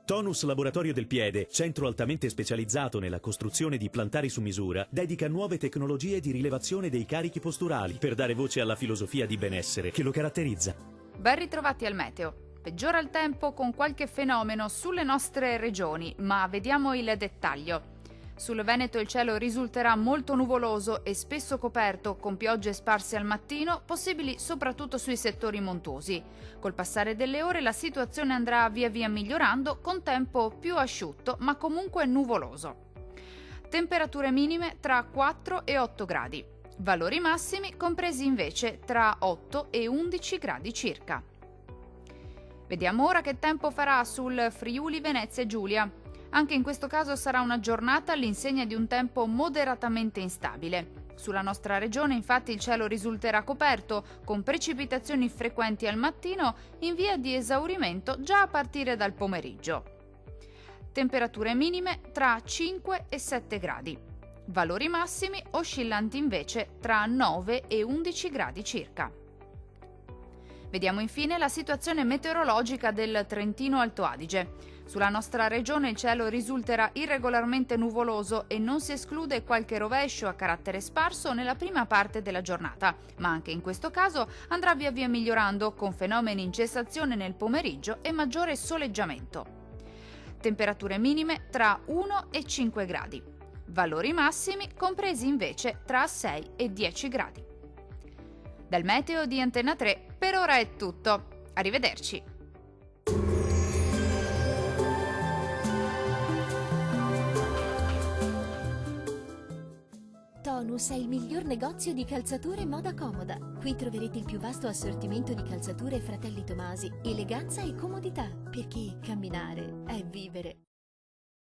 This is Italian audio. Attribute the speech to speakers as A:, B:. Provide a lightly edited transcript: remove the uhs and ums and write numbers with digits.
A: Tonus Laboratorio del Piede, centro altamente specializzato nella costruzione di plantari su misura, dedica nuove tecnologie di rilevazione dei carichi posturali per dare voce alla filosofia di benessere che lo caratterizza.
B: Ben ritrovati al meteo. Peggiora il tempo con qualche fenomeno sulle nostre regioni, ma vediamo il dettaglio. Sul Veneto il cielo risulterà molto nuvoloso e spesso coperto, con piogge sparse al mattino, possibili soprattutto sui settori montuosi. Col passare delle ore la situazione andrà via via migliorando, con tempo più asciutto, ma comunque nuvoloso. Temperature minime tra 4 e 8 gradi. Valori massimi compresi invece tra 8 e 11 gradi circa. Vediamo ora che tempo farà sul Friuli Venezia Giulia. Anche in questo caso sarà una giornata all'insegna di un tempo moderatamente instabile. Sulla nostra regione infatti il cielo risulterà coperto, con precipitazioni frequenti al mattino in via di esaurimento già a partire dal pomeriggio. Temperature minime tra 5 e 7 gradi. Valori massimi oscillanti invece tra 9 e 11 gradi circa. Vediamo infine la situazione meteorologica del Trentino Alto Adige. Sulla nostra regione il cielo risulterà irregolarmente nuvoloso e non si esclude qualche rovescio a carattere sparso nella prima parte della giornata, ma anche in questo caso andrà via via migliorando con fenomeni in cessazione nel pomeriggio e maggiore soleggiamento. Temperature minime tra 1 e 5 gradi. Valori massimi compresi invece tra 6 e 10 gradi. Dal meteo di Antenna 3 per ora è tutto. Arrivederci.
C: Tonus è il miglior negozio di calzature e moda comoda. Qui troverete il più vasto assortimento di calzature Fratelli Tomasi, eleganza e comodità, perché camminare è vivere.